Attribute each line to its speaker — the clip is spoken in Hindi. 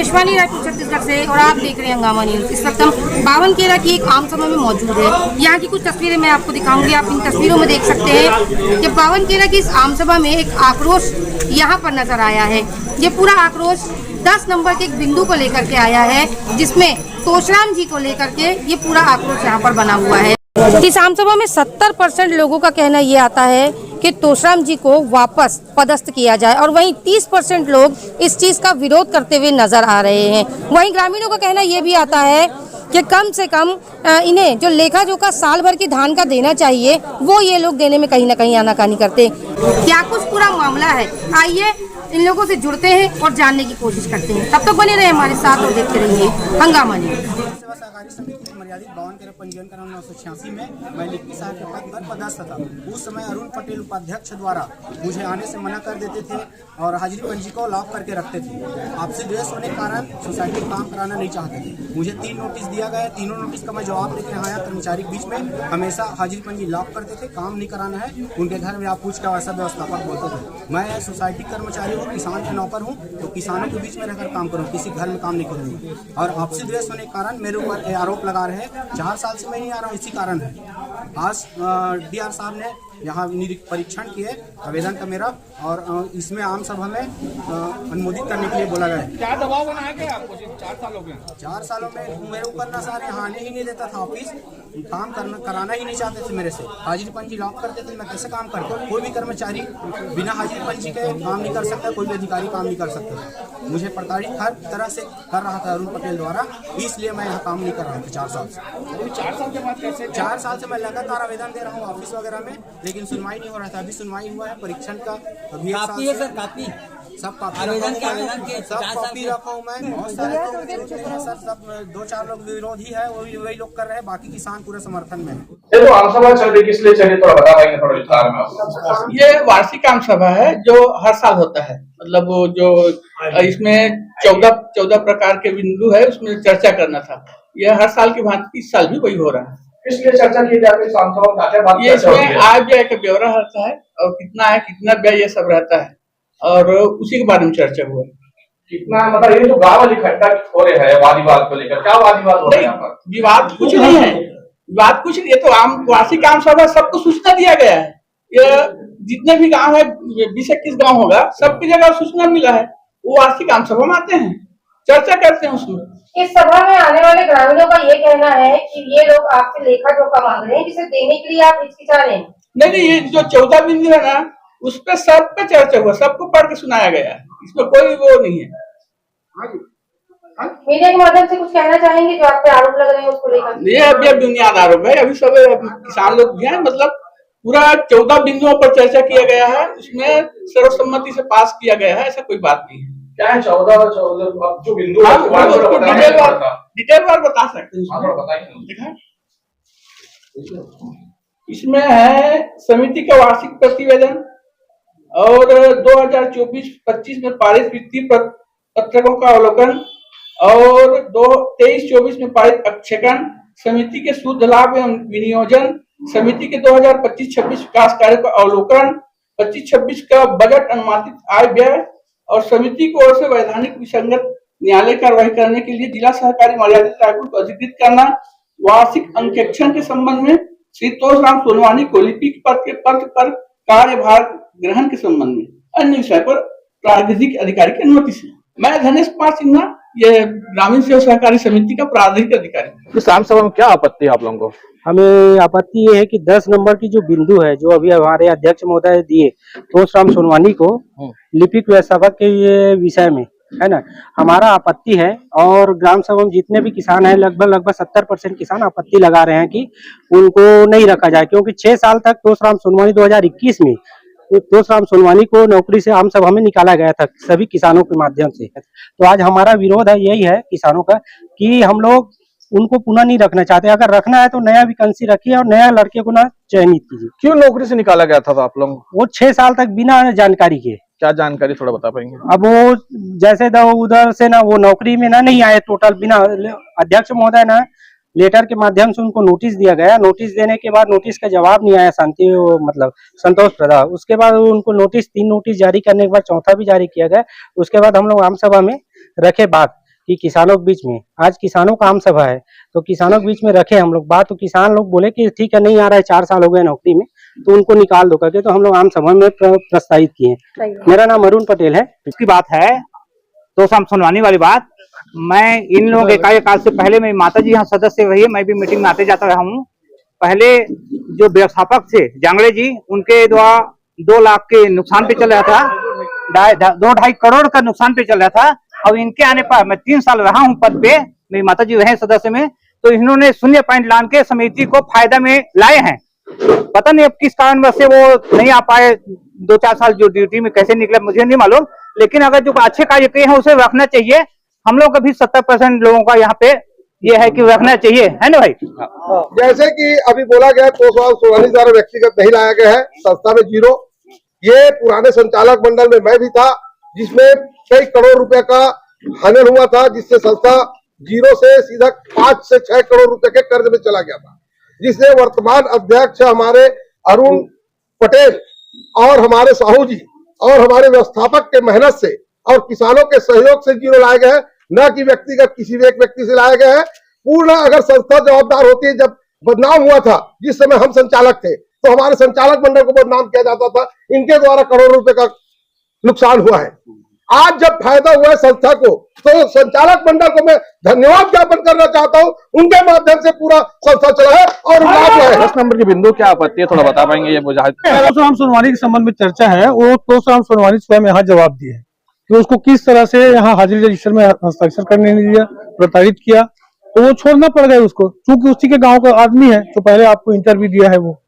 Speaker 1: शिवानी रायपुर छत्तीसगढ़ से और आप देख रहे हैं हंगामा न्यूज। इस वक्त हम बावनखेड़ा की एक आम सभा में मौजूद है। यहाँ की कुछ तस्वीरें मैं आपको दिखाऊंगी। आप इन तस्वीरों में देख सकते हैं कि बावनखेड़ा की इस आम सभा में एक आक्रोश यहाँ पर नजर आया है। ये पूरा आक्रोश 10 नंबर के एक बिंदु को लेकर के आया है, जिसमें तोशराम जी को लेकर के ये पूरा आक्रोश यहाँ पर बना हुआ है। इस आम सभा में 70% लोगों का कहना ये आता है कि तोशराम जी को वापस पदस्थ किया जाए और वहीं 30% लोग इस चीज का विरोध करते हुए नजर आ रहे हैं। वहीं ग्रामीणों का कहना ये भी आता है कि कम से कम इन्हें जो लेखा जोखा साल भर की धान का देना चाहिए वो ये लोग देने में कहीं ना कहीं आनाकानी करते। क्या कुछ पूरा मामला है, आइए इन लोगों से जुड़ते हैं और जानने की कोशिश करते हैं। तब तक बने रहे हमारे साथ और देखते रहिए हंगामा न्यूज।
Speaker 2: सेवा सहकारी समिति मर्यादित बावनखेड़ा पंजीयन क्रम 986 में मैं लिपिक साहब के पद पर पदस्थ था। उस समय अरुण पटेल उपाध्यक्ष द्वारा मुझे आने से मना कर देते थे और हाजिरी पंजी को लॉक करके रखते थे। आपसी द्वेष होने के कारण सोसाइटी में काम कराना नहीं चाहते थे। मुझे 3 नोटिस दिया गया। तीनों नोटिस का मैं जवाब लेकर आया। कर्मचारी के बीच में हमेशा हाजिरी पंजी लॉक करते थे, काम नहीं कराना है। उनके घर में आप पूछ का वैसा व्यवस्थापक बोलते थे। मैं सोसाइटी कर्मचारी हूँ, किसान के नौकर हूँ, तो किसानों के बीच में रहकर काम करूँ, किसी घर में काम नहीं करूँगा। और आपसी द्वेष होने के कारण मेरे ऊपर आरोप लगा रहे हैं। 4 साल से मैं नहीं आ रहा हूँ, इसी कारण है। आज डीआर साहब ने यहाँ परीक्षण किए आवेदन का मेरा, और इसमें आम सभा में अनुमोदित करने के लिए बोला गया है।
Speaker 3: क्या दबाव बनाया गया आपको? 4 साल हो गए।
Speaker 2: 4 सालों में मेरे ऊपर ना सारे यहाँ आने ही नहीं देता था। ऑफिस काम कराना ही नहीं चाहते थे मेरे से। हाजिरी पंजी लॉक करते थे। मैं कैसे काम करता? कोई भी कर्मचारी बिना हाजिरी पंजी के काम नहीं कर सकता, कोई भी अधिकारी काम नहीं कर सकता। मुझे प्रताड़ित हर तरह से कर रहा था अरुण पटेल द्वारा, इसलिए मैं यहाँ काम नहीं कर रहा था 4 साल से।
Speaker 3: 4 साल के बाद कैसे?
Speaker 2: 4 साल से मैं लगातार आवेदन दे रहा हूँ ऑफिस वगैरह में, लेकिन सुनवाई नहीं हो रहा था। अभी सुनवाई हुआ है परीक्षण का। अभी
Speaker 4: काफी है सर, काफी
Speaker 2: सब कापी
Speaker 4: आवेदन
Speaker 2: रखा
Speaker 4: हूँ
Speaker 2: मैं। बहुत सारे लोग विरोध हैं सर, सब 2-4 लोग विरोधी है, वही लोग कर रहे हैं। बाकी किसान पूरे समर्थन में है।
Speaker 5: ये तो आम सभा चल रही, किस लिए चलिए थोड़ा बता पाएंगे थोड़ा विस्तार में?
Speaker 3: ये वार्षिक आम सभा है जो हर साल होता है। मतलब वो जो इसमें 14 प्रकार के बिंदु है, उसमें चर्चा करना था। यह हर साल की भांति इस साल भी वही हो रहा है।
Speaker 5: इसलिए चर्चा की जाती है आम सभा में, क्या बात
Speaker 3: ये इसमें आय व्यय का ब्यौरा रहता है और कितना है कितना व्यय ये सब रहता है, और उसी के बारे में चर्चा हुआ है।
Speaker 5: कितना मतलब ये जो गाँव वाली इकट्ठा हो रहे हैं वाद विवाद को लेकर, क्या वाद विवाद हो रहा है यहाँ पर?
Speaker 3: विवाद कुछ नहीं है, विवाद कुछ नहीं। ये तो आम वार्षिक आम सभा सबको सूचना दिया गया है। ये जितने भी गांव है, 20-21 गांव होगा, सबकी जगह सूचना मिला है। वो वार्षिक आम सभा में आते हैं, चर्चा करते हैं उसमें।
Speaker 1: इस सभा में आने वाले ग्रामीणों का ये कहना है कि ये लोग आपसे लेखा जोखा मांग रहे हैं, जिसे देने के लिए आप हिचकिचा रहे हैं।
Speaker 3: नहीं, ये जो 14 बिंदु है ना, उस पर सब पे चर्चा हुआ, सबको पढ़ के सुनाया गया। इसमें कोई वो नहीं है।
Speaker 1: मीडिया के माध्यम से कुछ कहना चाहेंगे जो आप पे आरोप लग रहे हैं उसको लेकर?
Speaker 3: ये अभी बुनियाद आरोप है। अभी सब किसान लोग भी हैं, मतलब पूरा 14 बिंदुओं पर चर्चा किया गया है, उसमें सर्वसम्मति से पास किया गया है, ऐसा कोई बात नहीं है।
Speaker 5: क्या है 14 जो बिंदु
Speaker 3: डिटेल बार बता सकते हैं। इसमें है समिति का वार्षिक प्रतिवेदन और 2024-25 में पारित वित्तीय पत्रकों का अवलोकन और 23-24 में पारित अंक्षेपण, समिति के शुद्ध लाभ एवं विनियोजन, समिति के 2025-26 विकास कार्य का अवलोकन, 25-26 का बजट अनुमानित आय व्यय और समिति की ओर से वैधानिक विसंगत न्यायालय कार्यवाही करने के लिए जिला सहकारी मर्यादित रायपुर को अधिकृत करना, वार्षिक अंकेक्षण के संबंध में श्री तोशराम सोनवानी को लिपिक पद के पद पर कार्यभार ग्रहण के संबंध में अन्य विषय पर प्राधिकृत अधिकारी की अनुमति से। मैं धनेश कुमार सिन्हा, ये ग्रामीण सेवा सहकारी समिति का प्राधिकृत अधिकारी।
Speaker 5: इस आम सभा में क्या आपत्ति है आप लोगों को?
Speaker 6: हमें आपत्ति ये है कि 10 नंबर की जो बिंदु है, जो अभी हमारे अध्यक्ष महोदय दिए तोशराम सोनवानी को लिपिक व्यवस्थापक के ये विषय में, है ना, हमारा आपत्ति है। और ग्राम सभा में जितने भी किसान हैं, लगभग 70% किसान आपत्ति लगा रहे हैं कि उनको नहीं रखा जाए, क्योंकि 6 साल तक तोशराम सोनवानी 2021 में तोशराम सोनवानी को नौकरी से आम सभा में निकाला गया था सभी किसानों के माध्यम से। तो आज हमारा विरोध है, यही है किसानों का, कि हम लोग उनको पुनः नहीं रखना चाहते। अगर रखना है तो नया वैकेंसी रखिए और नया लड़के को ना चयनित कीजिए।
Speaker 5: क्यों नौकरी से निकाला गया था आप लोग?
Speaker 6: वो 6 साल तक बिना जानकारी के।
Speaker 5: क्या जानकारी थोड़ा बता पाएंगे?
Speaker 6: अब वो जैसे उधर से ना वो नौकरी में ना नहीं आए टोटल, बिना अध्यक्ष महोदय ना लेटर के माध्यम से उनको नोटिस दिया गया। नोटिस देने के बाद नोटिस का जवाब नहीं आया मतलब संतोष प्रसाद। उसके बाद उनको नोटिस 3 नोटिस जारी करने के बाद चौथा भी जारी किया गया। उसके बाद हम लोग आम सभा में रखे बात कि किसानों के बीच में, आज किसानों का आम सभा है तो किसानों के बीच में रखे हम लोग बात, तो किसान लोग बोले कि ठीक है, नहीं आ रहा है, 4 साल हो गए नौकरी में, तो उनको निकाल दो करके, तो हम लोग आम सभा में प्रस्तावित किए। मेरा नाम अरुण पटेल है।
Speaker 7: इसकी बात है तो हम सुनवानी वाली बात, मैं इन लोगों के कार्यकाल से पहले मेरी माता जी यहाँ सदस्य रही है, मैं भी मीटिंग में आते जाता रहा हूँ। पहले जो व्यवस्थापक थे जांगड़े जी, उनके द्वारा 2 लाख के नुकसान पे चल रहा था, 2-2.5 करोड़ का नुकसान पे चल रहा था। अब इनके आने पर मैं 3 साल रहा हूँ पद पे, मेरी माता जी रहे सदस्य में, तो इन्होंने 0 पॉइंट लान के समिति को फायदा में लाए हैं। पता नहीं अब किस कारण से वो नहीं आ पाए, 2-4 साल जो ड्यूटी में कैसे निकले मुझे नहीं मालूम, लेकिन अगर जो अच्छे कार्य किए हैं उसे रखना चाहिए। हम लोग अभी 70% लोगों का यहाँ पे ये है कि रखना चाहिए, है ना भाई।
Speaker 8: जैसे कि अभी बोला गया, 2 साल सोनानी द्वारा व्यक्तिगत नहीं लाया गया है, संस्था में 0। ये पुराने संचालक मंडल में मैं भी था, जिसमें कई करोड़ रुपए का हनन हुआ था, जिससे संस्था 0 से सीधा 5 से 6 करोड़ रुपए के कर्ज में चला गया था, जिससे वर्तमान अध्यक्ष हमारे अरुण पटेल और हमारे साहू जी और हमारे व्यवस्थापक के मेहनत से और किसानों के सहयोग से 0 लाए गए हैं, न कि व्यक्तिगत किसी भी एक व्यक्ति से लाया गया है। पूर्ण अगर संस्था जवाबदार होती है, जब बदनाम हुआ था जिस समय हम संचालक थे, तो हमारे संचालक मंडल को बदनाम किया जाता था, इनके द्वारा करोड़ों रुपए का नुकसान हुआ है। आज जब फायदा हुआ है संस्था को, तो संचालक मंडल को मैं धन्यवाद ज्ञापन करना चाहता हूं, उनके माध्यम से पूरा संस्था चला है और लाभ हुआ है।
Speaker 5: 10 नंबर की बिंदु क्या आपत्ति है, थोड़ा बता पाएंगे? ये
Speaker 9: तोशाम सोनवानी के संबंध में चर्चा है, वो तोशाम सोनवानी स्वयं यहाँ जवाब दिए कि उसको किस तरह से यहाँ हाजिरी रजिस्टर में हस्ताक्षर करने नहीं दिया, प्रताड़ित किया, तो वो छोड़ना पड़ गया उसको, क्योंकि उसी के गांव का आदमी है जो पहले आपको इंटरव्यू दिया है वो।